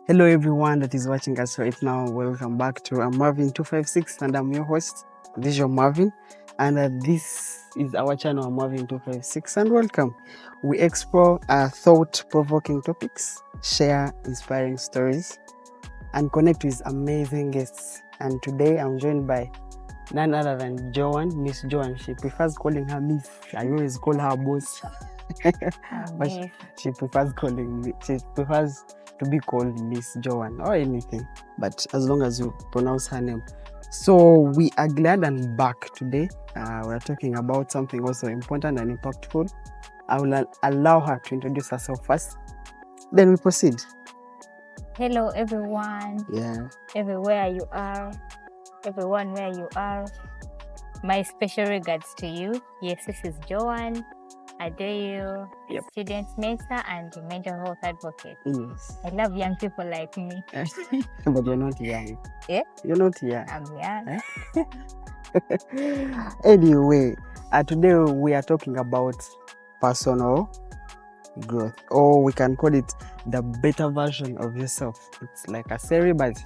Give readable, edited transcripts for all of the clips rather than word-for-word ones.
Hello, everyone that is watching us right now. Welcome back to Marvin 256, and I'm your host, Visual Marvin. And this is our channel, Marvin 256. And welcome. We explore thought provoking topics, share inspiring stories, and connect with amazing guests. And today I'm joined by none other than Joanne, Miss Joanne. She prefers calling her Miss. I always call her boss. But she prefers to be called Miss Joanne or anything, but as long as you pronounce her name. So we are glad and back today. We're talking about something also important and impactful. I will allow her to introduce herself first, then we proceed. Hello, everyone. Yeah. Everywhere you are, everyone where you are. My special regards to you. Yes, this is Joanne. Adeyo, Yep. student mentor and mental health advocate. Yes. I love young people like me. But you're not young. Yeah? You're not young. I'm young. Anyway, today we are talking about personal growth, or we can call it the better version of yourself. It's like a series, but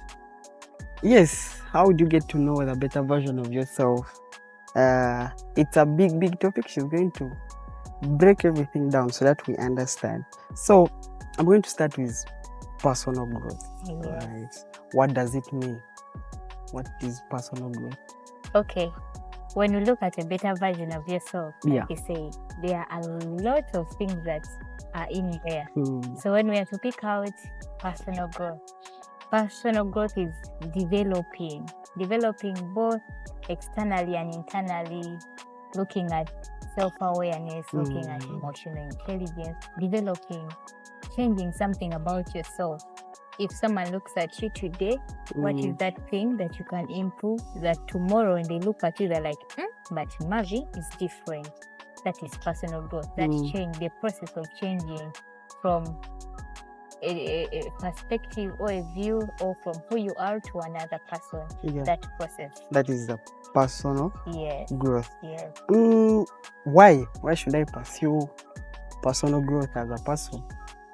yes, how would you get to know the better version of yourself? It's a big topic. She's going to break everything down so that we understand. So I'm going to start with personal growth. Yes. Right. What does it mean? What is personal growth? Okay. When you look at a better version of yourself, Yeah. like you say, there are a lot of things that are in there. So when we are to pick out personal growth is developing both externally and internally, looking at self-awareness, looking at emotional intelligence, developing, changing something about yourself. If someone looks at you today, what is that thing that you can improve that tomorrow when they look at you, they're like, but Mavi is different. That is personal growth. That change, the process of changing from a perspective or a view or from who you are to another person. Yeah. That process. That is the personal growth. Yes. Why should I pursue personal growth as a person?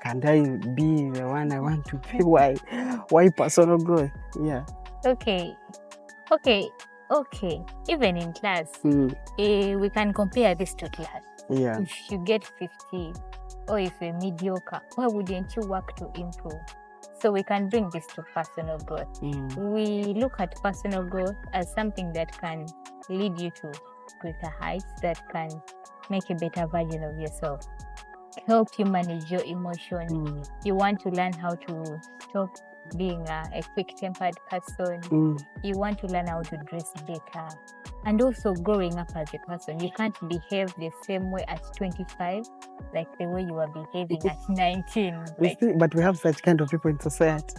Can't I be the one I want to be? Why personal growth? Yeah. Okay. Even in class, we can compare this to class. Yeah. If you get 50 or if you're mediocre, why wouldn't you work to improve? So we can bring this to personal growth. We look at personal growth as something that can lead you to greater heights, that can make a better version of yourself, help you manage your emotions. You want to learn how to stop being a quick-tempered person. You want to learn how to dress better. And also growing up as a person. You can't behave the same way at 25 like the way you were behaving at 19. But we have such kind of people in society.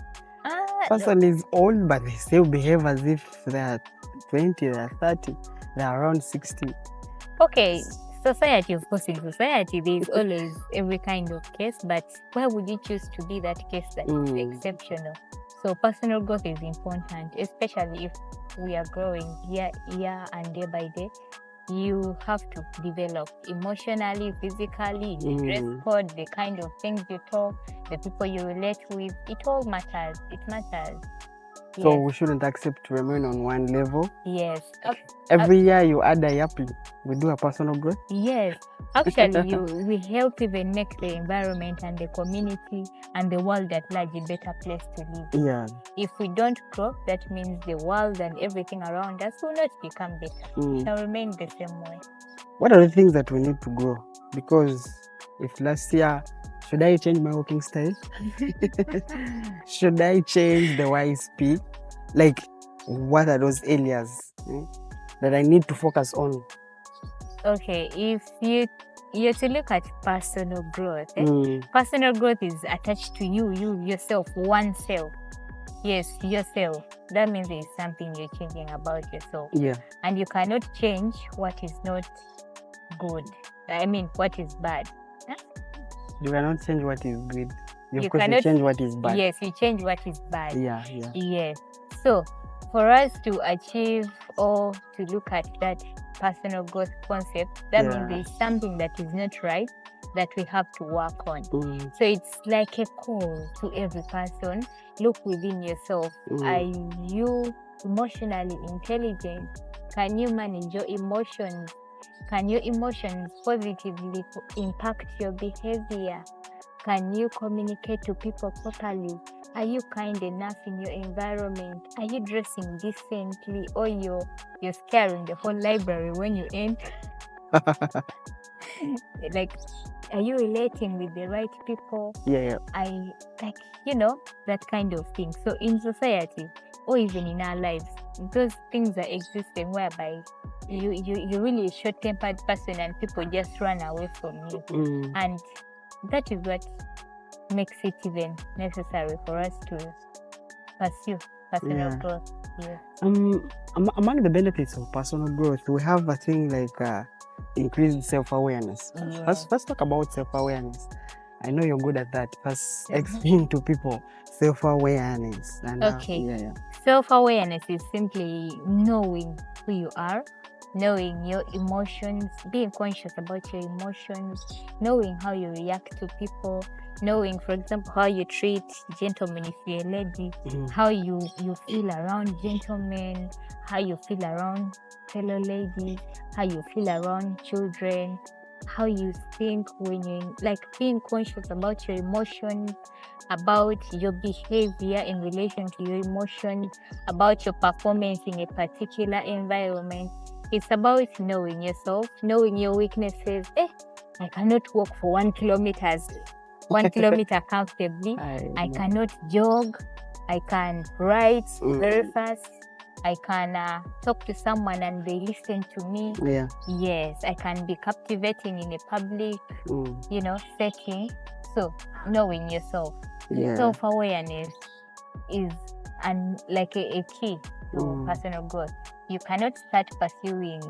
Person is old, but they still behave as if they're 20, they're 30, they're around 60. Okay. Society, of course, in society, there is always every kind of case, but why would you choose to be that case that is exceptional? So personal growth is important, especially if we are growing year and day by day. You have to develop emotionally, physically, the dress code, the kind of things you talk, the people you relate with. It all matters. It matters. So we shouldn't accept to remain on one level. Yes. Every year you add a yappy, we do a personal growth. Yes. Actually, we help even make the environment and the community and the world at large a better place to live. Yeah. If we don't grow, that means the world and everything around us will not become better. It shall remain the same way. What are the things that we need to grow? Because if last year, should I change my walking style? Should I change the way I speak? Like, what are those areas that I need to focus on? Okay, if you're to look at personal growth, personal growth is attached to you yourself, oneself. Yes, yourself. That means there's something you're changing about yourself. Yeah. And you cannot change what is not good. I mean, what is bad. You cannot change what is good. You cannot change what is bad. Yes, you change what is bad. Yeah. Yes. So, for us to achieve or to look at that personal growth concept, that means there's something that is not right that we have to work on. So it's like a call to every person. Look within yourself. Are you emotionally intelligent? Can you manage your emotions? Can your emotions positively impact your behavior? Can you communicate to people properly? Are you kind enough in your environment? Are you dressing decently, or you're scaring the whole library when you enter? Like, are you relating with the right people? Yeah. That kind of thing. So in society, or even in our lives, those things are existing whereby you're really a short-tempered person and people just run away from you. And that is what makes it even necessary for us to pursue personal growth. Yeah. Among the benefits of personal growth, we have a thing like increased self-awareness. Let's talk about self-awareness. I know you're good at that. First, explain to people self-awareness. Okay. Self-awareness is simply knowing who you are, knowing your emotions, being conscious about your emotions, knowing how you react to people, knowing, for example, how you treat gentlemen if you're a lady, how you feel around gentlemen, how you feel around fellow ladies, how you feel around children, how you think when you being conscious about your emotions, about your behavior in relation to your emotions, about your performance in a particular environment. It's about knowing yourself, knowing your weaknesses. I cannot walk for 1 kilometer comfortably. I cannot jog. I can write very fast. I can talk to someone and they listen to me. Yeah. Yes, I can be captivating in a public, setting. So knowing yourself, self-awareness is a key to personal growth. You cannot start pursuing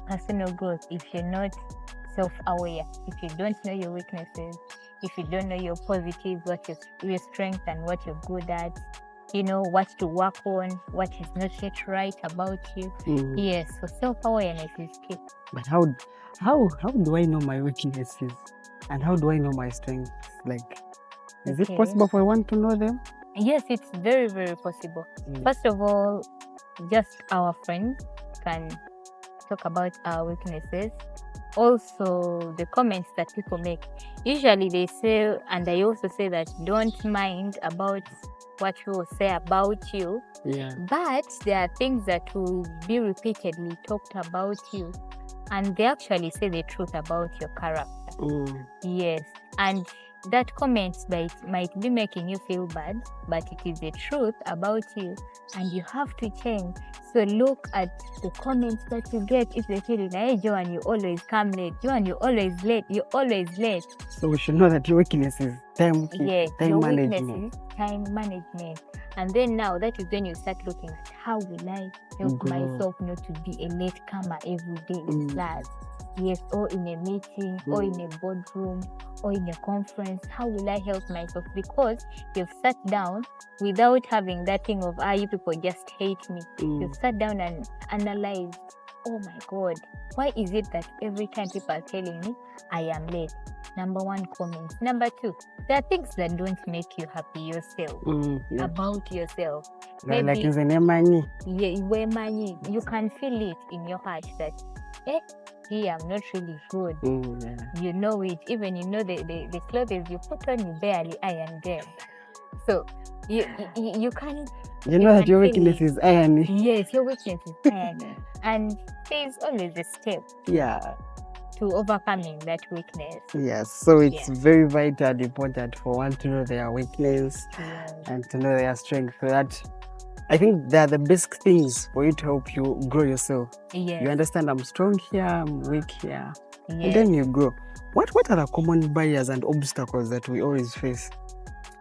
personal growth if you're not self-aware, if you don't know your weaknesses, if you don't know your positives, what your strengths and what you're good at, what to work on, what is not yet right about you. Yes, so self-awareness is key. But how do I know my weaknesses, and how do I know my strengths? Is it possible for one to know them? Yes, it's very, very possible. First of all, just our friends can talk about our weaknesses. Also, the comments that people make, usually they say, and I also say that don't mind about what people say about you. But there are things that will be repeatedly talked about you, and they actually say the truth about your character. Yes, and that comment might be making you feel bad, but it is the truth about you, and you have to change. So look at the comments that you get. If they feel, hey, Joan, you always come late. Joan, you always late. You're always late. So we should know that your weakness is time management. Time management. And then now that is when you start looking at how will I help myself not to be a late comer every day in class. Yes, or in a meeting, or in a boardroom, or in a conference. How will I help myself? Because you've sat down without having that thing of, you people just hate me. You've sat down and analyzed, oh my God, why is it that every time people are telling me I am late? Number one, comments. Number two, there are things that don't make you happy yourself, about yourself. Maybe, like is an money. Yeah, money. You can feel it in your heart that, I'm not really good. You know it. Even the clothes you put on, you barely iron them. So you can. You know that your weakness is ironing. Yes, your weakness is ironing, and there's always a step. To overcoming that weakness. Yes, so it's very vital and important for one to know their weakness and to know their strength. So that I think they are the basic things for you to help you grow yourself. You understand, I'm strong here, I'm weak here, and then you grow. What are the common barriers and obstacles that we always face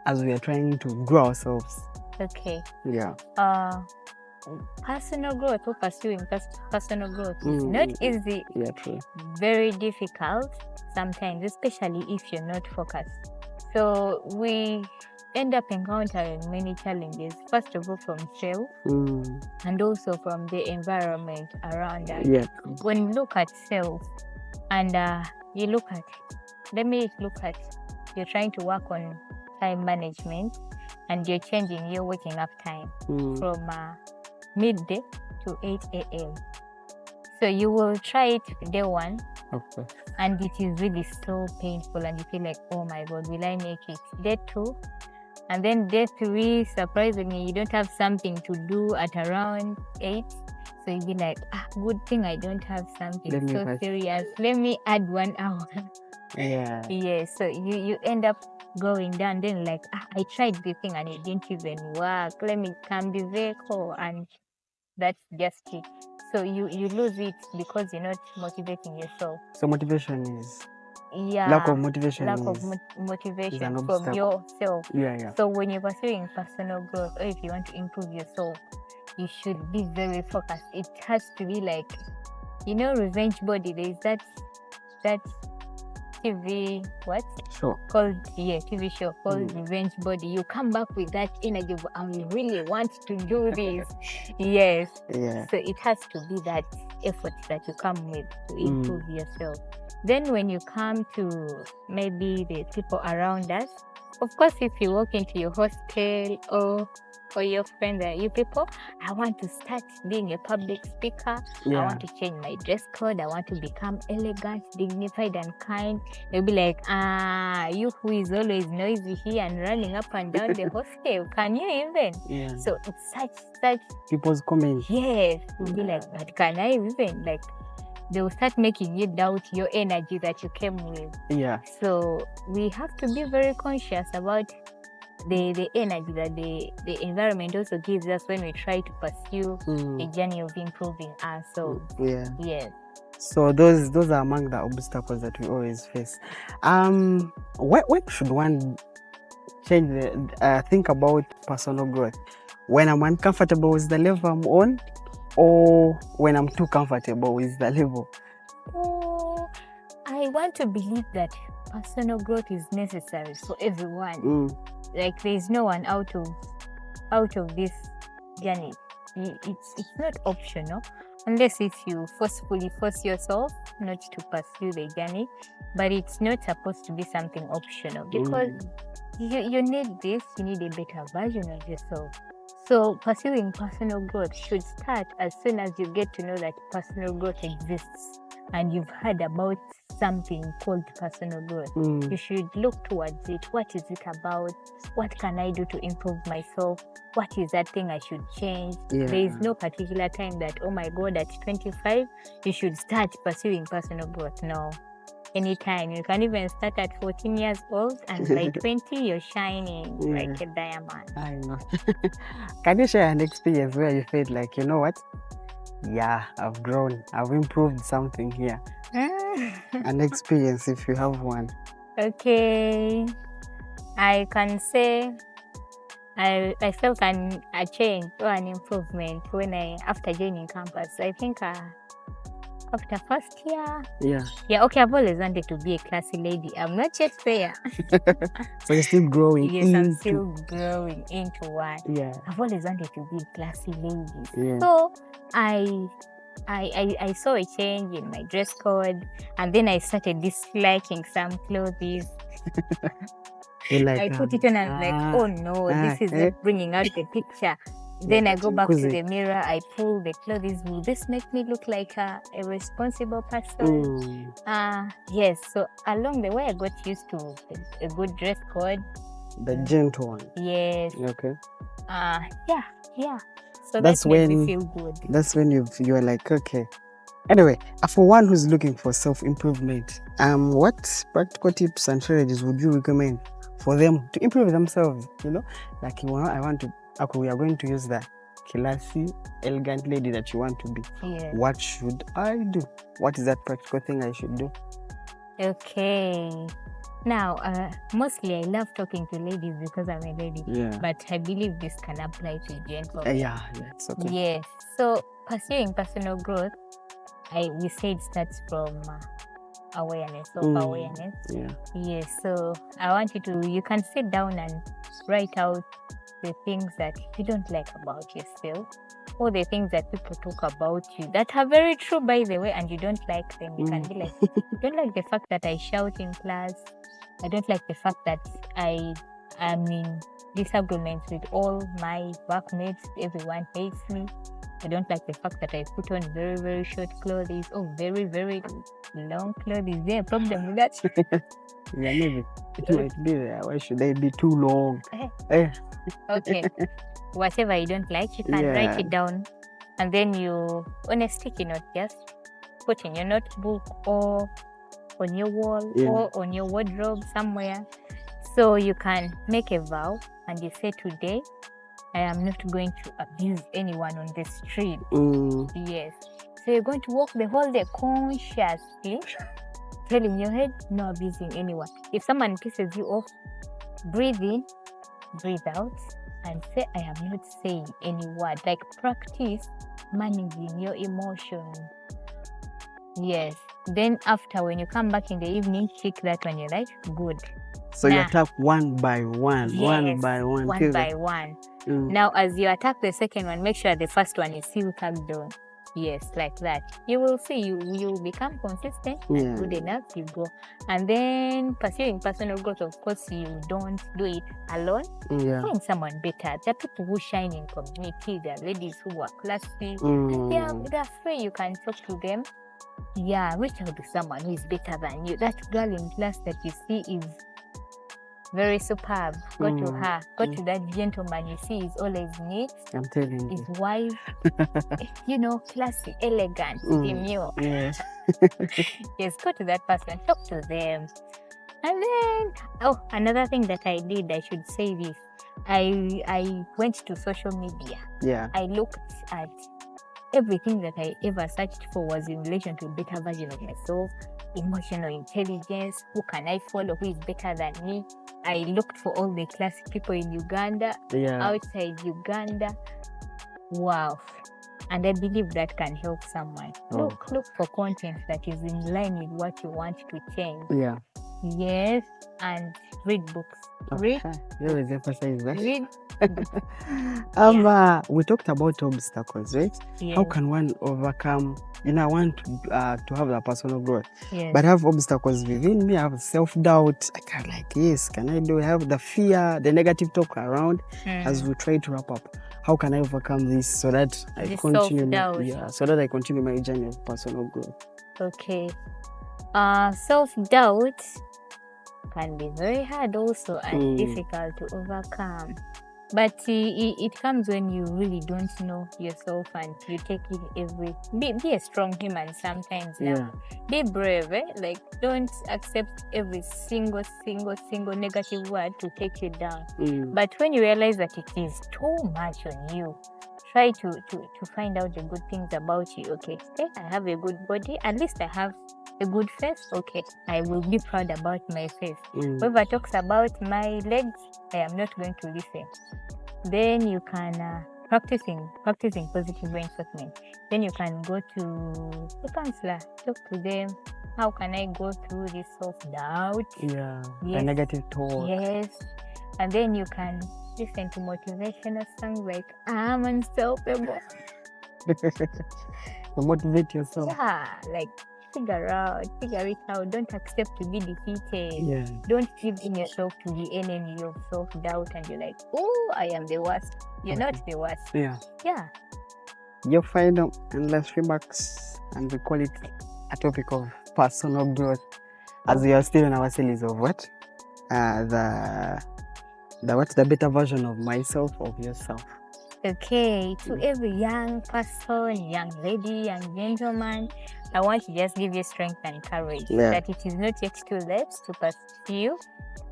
as we are trying to grow ourselves? Okay. Yeah. Personal growth or pursuing personal growth is not easy. Yeah, true. Very difficult sometimes, especially if you're not focused. So we end up encountering many challenges, first of all from self and also from the environment around us. When you look at self and you look at let me look at, you're trying to work on time management and you're changing your waking up time from midday to 8 a.m. So you will try it day one, Okay. and it is really so painful, and you feel like, oh my God, will I make it? Day two, and then day three, surprisingly, you don't have something to do at around 8. So you be like, good thing I don't have something so serious. Let me add 1 hour. Yeah. Yeah, so you end up going down, then like, I tried the thing and it didn't even work. Let me calm the vehicle, and that's just it. So you lose it because you're not motivating yourself. So motivation is lack of motivation motivation from yourself. Yeah. So when you're pursuing personal growth, or if you want to improve yourself, you should be very focused. It has to be like, revenge body. There's that TV TV show called Revenge Body. You come back with that energy, I really want to do this. Yes. Yeah. So it has to be that effort that you come with to improve yourself. Then when you come to maybe the people around us, of course, if you walk into your hostel or your friend, you people, I want to start being a public speaker. Yeah. I want to change my dress code. I want to become elegant, dignified, and kind. They'll be like, you who is always noisy here and running up and down the hostel, can you even? Yeah. So it's such people's comments. Yes. We'll be like, but can I even? Like, they will start making you doubt your energy that you came with. Yeah. So we have to be very conscious about the energy that the environment also gives us when we try to pursue a journey of improving ourselves. Yeah. Yes. So those are among the obstacles that we always face. When should one change think about personal growth? When I'm uncomfortable with the level I'm on, or when I'm too comfortable with the level? I want to believe that personal growth is necessary for everyone. Like, there's no one out of this journey. It's not optional, unless if you forcefully force yourself not to pursue the journey. But it's not supposed to be something optional, because you need this. You need a better version of yourself. So pursuing personal growth should start as soon as you get to know that personal growth exists and you've heard about something called personal growth. You should look towards it. What is it about? What can I do to improve myself? What is that thing I should change? Yeah. There is no particular time that, oh my God, at 25, you should start pursuing personal growth. No. Anytime. You can even start at 14 years old, and by 20, you're shining like a diamond. I know. Can you share an experience where you felt like, you know what? Yeah, I've grown. I've improved something here. An experience, if you have one. Okay. I can say I felt a change or an improvement when after joining campus. I think after first year. Yeah, okay, I've always wanted to be a classy lady. I'm not yet there. So you're still growing? Yes, I'm still growing into one. Yeah. I've always wanted to be a classy lady. Yeah. So I saw a change in my dress code, and then I started disliking some clothes. I put it on and I'm like, oh no, this is not bringing out the picture. Then I go back to the mirror, I pull the clothes. Will this make me look like a responsible person? Yes. So along the way, I got used to a good dress code. The gentle one. Yes. Okay. Yeah. So that's that when made me feel good. That's when you are like, okay. Anyway, for one who's looking for self-improvement, what practical tips and strategies would you recommend for them to improve themselves? Like, we are going to use the classy, elegant lady that you want to be. Yeah. What should I do? What is that practical thing I should do? Okay. Now, mostly I love talking to ladies because I'm a lady. Yeah. But I believe this can apply to gentlemen. Yeah, it's okay. Yes. So pursuing personal growth, we say it starts from awareness, self-awareness. Yeah. Yes. So I want you can sit down and write out the things that you don't like about yourself. all the things that people talk about you that are very true, by the way, and you don't like them. You can be like, I don't like the fact that I shout in class. I don't like the fact that I am in disagreements with all my workmates. Everyone hates me. I don't like the fact that I put on very, very short clothes or very, very long clothes. Is there a problem with that? Yeah, maybe it might be there. Why should they be too long? Okay. Whatever you don't like, you can write it down. And then you, on a sticky note, just put in your notebook or on your wall or on your wardrobe somewhere. So you can make a vow and you say, today, I am not going to abuse anyone on the street. Yes. So you're going to walk the whole day consciously, telling your head, no abusing anyone. If someone pisses you off, breathe in, breathe out, and say, I am not saying any word. Like, practice managing your emotions. Yes. Then after, when you come back in the evening, check that when you're like, good. So you attack one by one, one by one. One by one. Now, as you attack the second one, make sure the first one is still tugged on. Yes, like that. You will see, you become consistent, and good enough, you go. And then pursuing personal growth, of course, you don't do it alone. Find someone better. There are people who shine in community. There are ladies who are classy. They're free. You can talk to them. Yeah, reach out to someone who is better than you. That girl in class that you see is very superb. Go to her. Go to that gentleman you see is always neat. I'm telling you. His wife, classy, elegant, demure. Yes. Yes, go to that person. Talk to them. And then, another thing that I did, I should say this. I went to social media. Yeah. I looked at everything that I ever searched for was in relation to a better version of myself, emotional intelligence, who can I follow, who is better than me. I looked for all the classic people in Uganda, outside Uganda. Wow. And I believe that can help someone. Look for content that is in line with what you want to change. Yeah. Yes, and read books. Read. You always emphasize that. Read. We talked about obstacles, right? Yes. How can one overcome? I want to have that personal growth, but I have obstacles within me. I have self-doubt. I can't can I do? I have the fear, the negative talk around. As we try to wrap up, how can I overcome this so that I continue? So that I continue my journey of personal growth. Okay, self-doubt can be very hard also and difficult to overcome. But it comes when you really don't know yourself and you take it be a strong human sometimes. Be brave, Like, don't accept every single negative word to take you down. But when you realize that it is too much on you, try to find out the good things about you. Okay, I have a good body. At least I have a good face. Okay, I will be proud about my face. Whoever talks about my legs, I am not going to listen. Then you can practicing positive reinforcement. Then you can go to a counselor, talk to them. How can I go through this self-doubt? The negative talk. Yes. And then you can listen to motivational songs like I'm unstoppable. Motivate yourself. Yeah, like figure it out. Don't accept to be defeated. Don't give in yourself to the enemy of self-doubt and you're like, oh, I am the worst. You're not the worst. Yeah. Your final and last remarks, and we call it a topic of personal growth, as we are still in our series of what? The better version of myself, of yourself. Okay, to every young person, young lady, young gentleman, I want to just give you strength and courage that it is not yet too late to pursue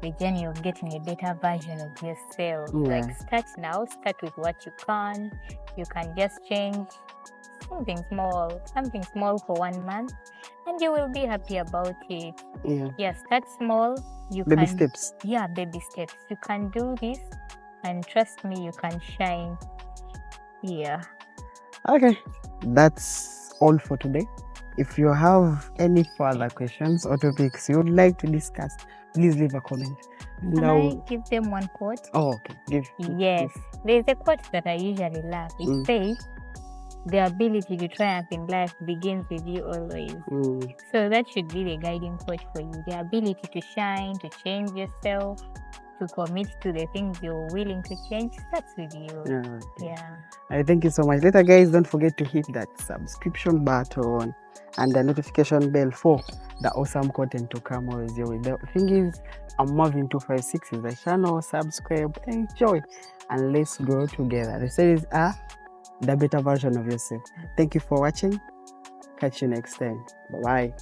the journey of getting a better version of yourself. Like, start now, start with what you can. You can just change something small for 1 month, and you will be happy about it. Start small. Baby steps. Baby steps. You can do this, and trust me, you can shine. Okay, that's all for today. If you have any further questions or topics you would like to discuss, please leave a comment. Can I give them one quote? Oh, okay. Yes. There's a quote that I usually love. It says, the ability to triumph in life begins with you always. So that should be the guiding force for you. The ability to shine, to change yourself, to commit to the things you're willing to change starts with you. I thank you so much. Later, guys, don't forget to hit that subscription button and the notification bell for the awesome content to come always your way. The thing is, I'm Marvin 256 is the channel. Subscribe, enjoy, and let's grow together. The series are the better version of yourself. Thank you for watching. Catch you next time. Bye bye.